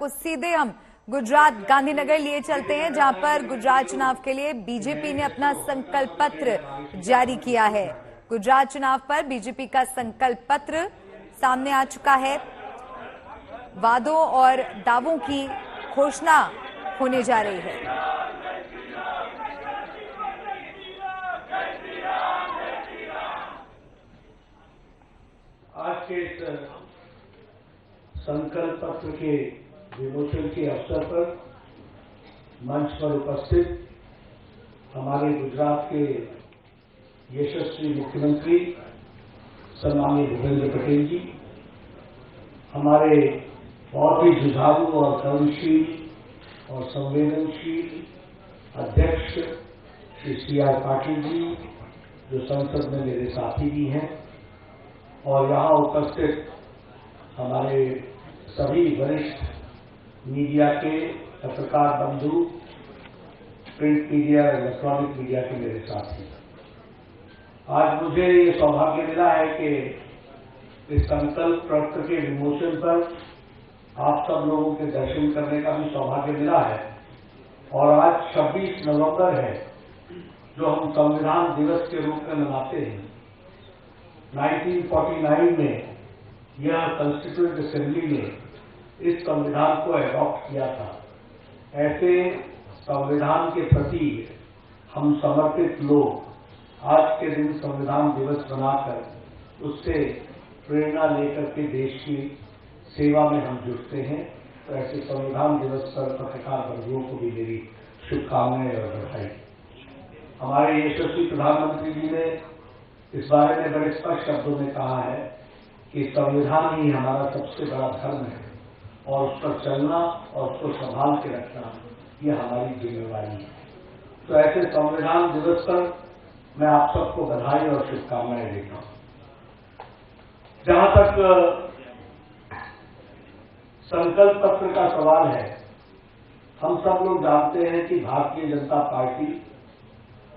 आपको सीधे हम गुजरात गांधीनगर लिए चलते हैं, जहां पर गुजरात चुनाव के लिए बीजेपी ने अपना संकल्प पत्र जारी किया है। गुजरात चुनाव पर बीजेपी का संकल्प पत्र सामने आ चुका है। वादों और दावों की घोषणा होने जा रही है। आज के इस संकल्प पत्र के विमोचन के अवसर पर मंच पर उपस्थित हमारे गुजरात के यशस्वी मुख्यमंत्री सम्माननीय भूपेंद्र पटेल जी, हमारे बहुत ही जुझारू और कर्मशील और संवेदनशील अध्यक्ष श्री C.R. पाटिल जी, जो संसद में मेरे साथी भी हैं, और यहाँ उपस्थित हमारे सभी वरिष्ठ मीडिया के पत्रकार बंधु, प्रिंट मीडिया और इलेक्ट्रॉनिक मीडिया के मेरे साथी, आज मुझे ये सौभाग्य मिला है कि इस संकल्प पत्र के विमोचन पर आप सब लोगों के दर्शन करने का भी सौभाग्य मिला है। और आज 26 नवंबर है, जो हम संविधान दिवस के रूप में मनाते हैं। 1949 में यह कॉन्स्टिट्यूएंट असेंबली ने इस संविधान को एडॉप्ट किया था। ऐसे संविधान के प्रति हम समर्पित लोग आज के दिन संविधान दिवस मनाकर उससे प्रेरणा लेकर के देश की सेवा में हम जुटते हैं। तो ऐसे संविधान दिवस पर पत्रकार बंधुओं को भी मेरी शुभकामनाएं और बधाई। हमारे यशस्वी प्रधानमंत्री जी ने इस बारे में बड़े स्पष्ट शब्दों में कहा है कि संविधान ही हमारा सबसे बड़ा धर्म है और उस पर चलना और उसको संभाल के रखना यह हमारी जिम्मेवारी है। तो ऐसे संविधान दिवस पर मैं आप सबको बधाई और शुभकामनाएं देता हूं। जहां तक संकल्प पत्र का सवाल है, हम सब लोग जानते हैं कि भारतीय जनता पार्टी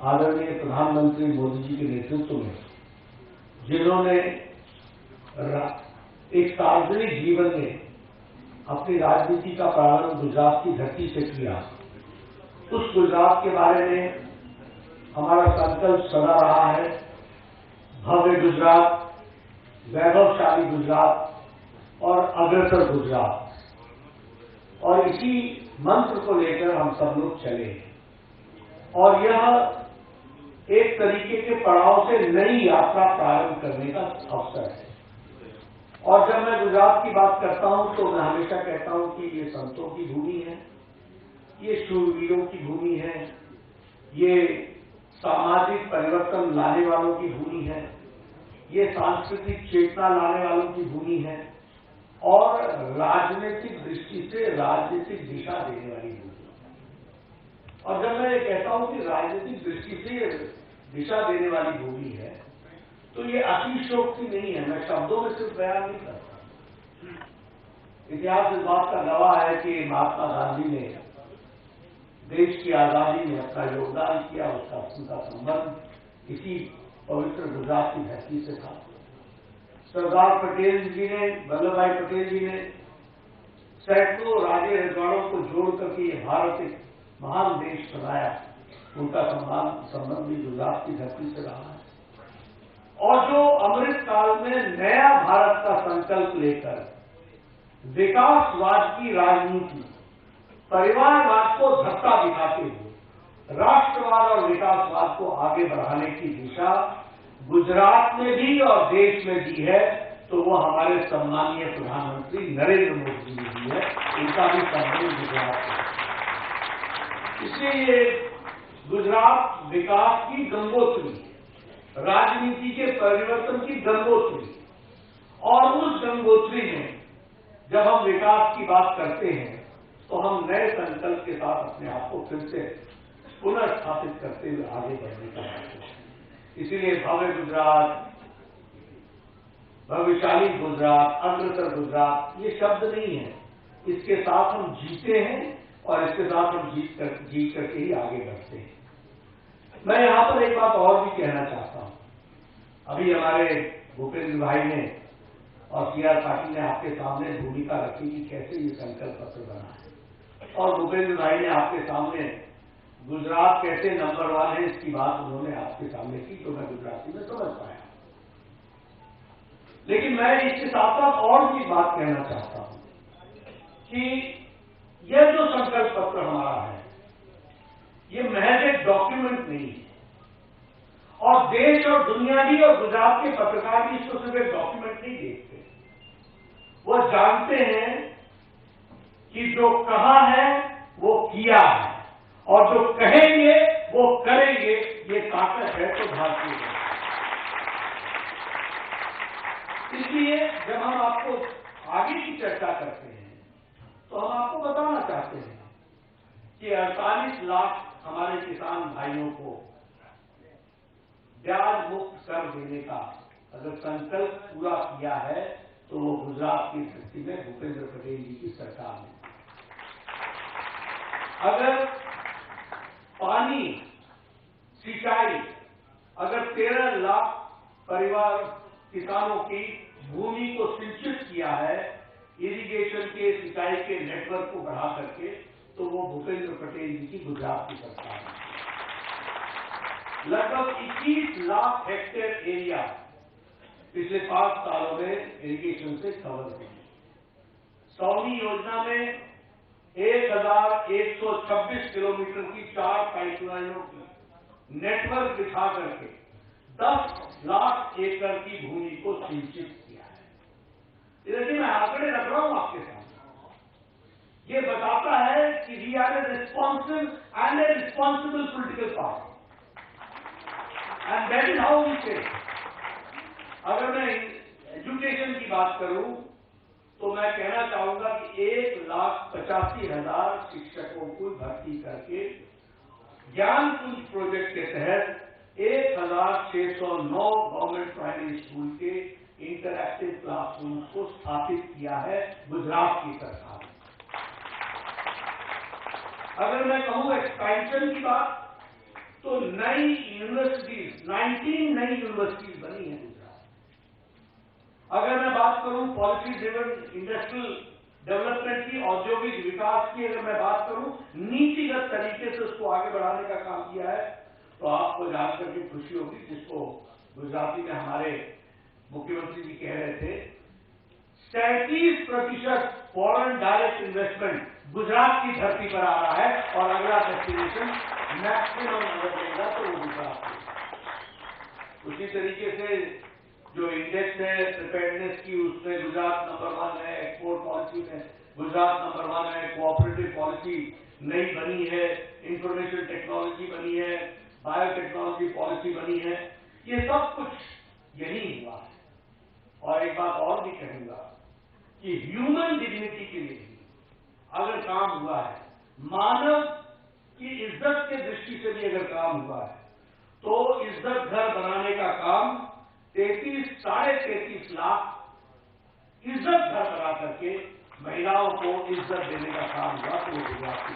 आदरणीय प्रधानमंत्री मोदी जी के नेतृत्व में, जिन्होंने एक सार्वजनिक जीवन में अपनी राजनीति का प्रारंभ गुजरात की धरती से किया, उस गुजरात के बारे में हमारा संकल्प सदा रहा है, भव्य गुजरात, वैभवशाली गुजरात और अग्रसर गुजरात। और इसी मंत्र को लेकर हम सब लोग चले और यह एक तरीके के पड़ाव से नई यात्रा प्रारंभ करने का अवसर है। और जब मैं गुजरात की बात करता हूं तो मैं हमेशा कहता हूं कि ये संतों की भूमि है, ये शूरवीरों की भूमि है, ये सामाजिक परिवर्तन लाने वालों की भूमि है, ये सांस्कृतिक चेतना लाने वालों की भूमि है और राजनीतिक दृष्टि से राजनीतिक दिशा देने वाली भूमि है। और जब मैं ये कहता हूं कि राजनीतिक दृष्टि से दिशा देने वाली भूमि है, तो ये अतिशयोक्ति नहीं है। मैं शब्दों में सिर्फ बयान नहीं करता। इतिहास इस बात का गवाह है कि महात्मा गांधी ने देश की आजादी में अपना योगदान किया, उसका संबंध इसी पवित्र गुजरात की धरती से था। सरदार पटेल जी ने, वल्लभ भाई पटेल जी ने सैकड़ों राजे रजवाड़ों को जोड़ करके ये भारत एक महान देश बनाया। उनका संबंध भी गुजरात की धरती से रहा है। और जो अमृत काल में नया भारत का संकल्प लेकर विकासवाद की राजनीति, परिवारवाद को धक्का दिखाते हुए राष्ट्रवाद और विकासवाद को आगे बढ़ाने की दिशा गुजरात में भी और देश में भी है, तो वो हमारे सम्मानीय प्रधानमंत्री नरेंद्र मोदी जी भी है। इनका भी संबंध गुजरात है। इसलिए ये गुजरात विकास की गंगोत्री, राजनीति के परिवर्तन की गंगोत्री, और उस गंगोत्री में जब हम विकास की बात करते हैं तो हम नए संकल्प के साथ अपने आप को फिर से पुनर्स्थापित करते हुए आगे बढ़ने का बात है। इसीलिए भव्य गुजरात, भविष्यशाली गुजरात, अग्रसर गुजरात ये शब्द नहीं है। इसके साथ हम जीते हैं और इसके साथ हम जीत करके ही आगे बढ़ते हैं। मैं यहां पर एक बात और भी कहना चाहता हूं। अभी हमारे भूपेंद्र भाई ने और सीआर पाटिल ने आपके सामने भूमिका रखी कि कैसे ये संकल्प पत्र बना है, और भूपेंद्र भाई ने आपके सामने गुजरात कैसे नंबर 1 है इसकी बात उन्होंने आपके सामने की, जो मैं गुजराती में समझ पाया। लेकिन मैं इसके साथ साथ और भी बात कहना चाहता हूं कि यह जो संकल्प पत्र हमारा है, ये महज एक डॉक्यूमेंट नहीं है, और देश और दुनिया भी और गुजरात के पत्रकार भी इसको सिर्फ एक डॉक्यूमेंट नहीं देखते। वो जानते हैं कि जो कहा है वो किया है, और जो कहेंगे वो करेंगे, ये ताकत है तो भारतीय है। इसलिए जब हम आपको आगे की चर्चा करते हैं तो हम आपको बताना चाहते हैं कि 48 लाख हमारे किसान भाइयों को ब्याज मुक्त कर देने का अगर संकल्प पूरा किया है तो वो गुजरात की धरती में भूपेंद्र पटेल जी की सरकार ने। अगर पानी, सिंचाई, अगर 13 लाख परिवार किसानों की भूमि को सिंचित किया है इरिगेशन के, सिंचाई के नेटवर्क को बढ़ा करके, तो वो भूपेंद्र पटेल जी की गुजरात की सरकार है। लगभग 21 लाख हेक्टेयर एरिया पिछले 5 सालों में इरिगेशन से कवर हुई। सौनी योजना में 1126 किलोमीटर की 4 पाइपलाइनों की नेटवर्क बिछा करके 10 लाख एकड़ की भूमि को सिंचित किया है। देखिए, मैं आंकड़े रख रहा हूं आपके सामने। ये बताता है कि we are a responsive and a responsible political party, and that is how we say. अगर मैं एजुकेशन की बात करूं तो मैं कहना चाहूंगा कि 1,85,000 शिक्षकों को भर्ती करके ज्ञानपुंज प्रोजेक्ट के तहत 1,609 गवर्नमेंट प्राइमरी स्कूल के इंटरएक्टिव क्लासरूम्स को स्थापित किया है गुजरात की सरकार ने। अगर मैं कहूं एक्सपेंशन की बात, तो नई यूनिवर्सिटीज, 19 नई यूनिवर्सिटीज बनी है गुजरात। अगर मैं बात करूं पॉलिसी ड्रिवन इंडस्ट्रियल डेवलपमेंट की, औद्योगिक विकास की, अगर मैं बात करूं नीतिगत तरीके से उसको आगे बढ़ाने का काम किया है, तो आपको जानकर के खुशी होगी, जिसको गुजराती में हमारे मुख्यमंत्री जी कह रहे थे, 37% फॉरेन डायरेक्ट इन्वेस्टमेंट गुजरात की धरती पर आ रहा है, और अगला डेस्टिनेशन मैक्सिमम अगर लेगा तो वो गुजरात है। उसी तरीके से जो इंडेक्स है प्रिपेयर्डनेस की, उसमें गुजरात नंबर 1 है। एक्सपोर्ट पॉलिसी में गुजरात नंबर 1 है। कोऑपरेटिव पॉलिसी नई बनी है, इंफॉर्मेशन टेक्नोलॉजी बनी है, बायोटेक्नोलॉजी पॉलिसी बनी है। ये सब कुछ यही हुआ है। और एक बात और भी कहूंगा कि ह्यूमन डिग्निटी के लिए अगर काम हुआ है, मानव की इज्जत के दृष्टि से भी अगर काम हुआ है, तो इज्जत घर बनाने का काम 33 लाख इज्जत घर बना करके महिलाओं को इज्जत देने का काम हुआ, तो वो गुजरात की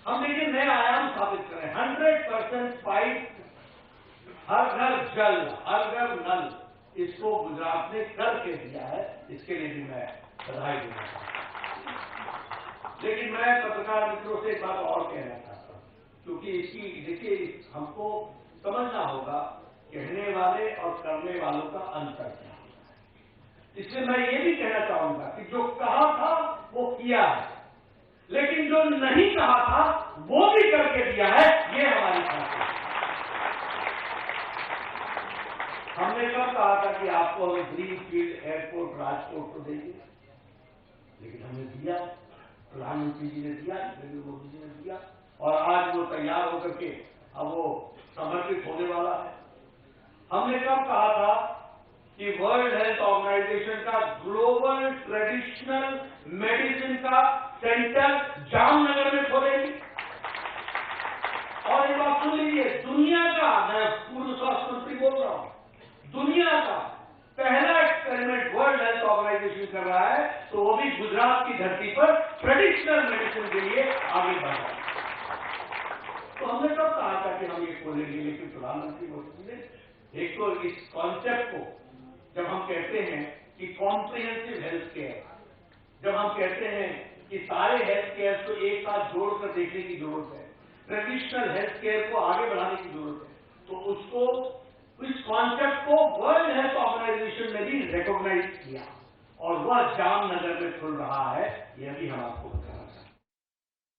हम देखिए नए आयाम स्थापित करें। 100% पाइप, हर घर जल, हर घर नल, इसको गुजरात ने करके दिया है। इसके लिए भी मैं बधाई देना चाहता हूं। लेकिन मैं पत्रकार मित्रों से एक बात और कहना चाहता हूं, क्योंकि इसकी देखिए हमको समझना होगा कहने वाले और करने वालों का अंतर क्या है। इसलिए मैं ये भी कहना चाहूंगा कि जो कहा था वो किया है, लेकिन जो नहीं कहा था वो भी करके दिया है। ये हमारी खासियत है। हमने कब कहा था कि आपको हमें ग्रीन फील्ड एयरपोर्ट राजकोट को देंगे, लेकिन हमने दिया, प्रधानमंत्री जी ने दिया, नरेंद्र मोदी जी ने दिया, और आज वो तैयार होकर के अब वो समर्पित होने वाला है। हमने कब कहा था कि वर्ल्ड हेल्थ ऑर्गेनाइजेशन का ग्लोबल ट्रेडिशनल मेडिसिन का सेंटर जामनगर में खोलेंगे, और एक बात सुन लीजिए, दुनिया का, मैं पूर्व स्वास्थ्य मंत्री बोल रहा हूं, दुनिया का पहला एक्सपेरिमेंट वर्ल्ड हेल्थ ऑर्गेनाइजेशन कर रहा है, तो वो भी गुजरात की धरती पर ट्रेडिशनल मेडिसिन के लिए आगे बढ़ रहा है। तो हमने कब कहा था कि हम ये खोलेंगे, लेकिन प्रधानमंत्री मोदी जी ने एक तो इस कॉन्सेप्ट को जब हम कहते हैं कि कॉम्प्रिहेंसिव हेल्थ केयर, जब हम कहते हैं कि सारे हेल्थ केयर को एक साथ जोड़कर देखने की जरूरत है, ट्रेडिशनल हेल्थ केयर को आगे बढ़ाने की जरूरत है, तो उसको, इस कॉन्सेप्ट को वर्ल्ड हेल्थ ऑर्गेनाइजेशन ने भी रिकॉग्नाइज किया और वह जामनगर में खुल रहा है, यह भी हम आपको बताएं।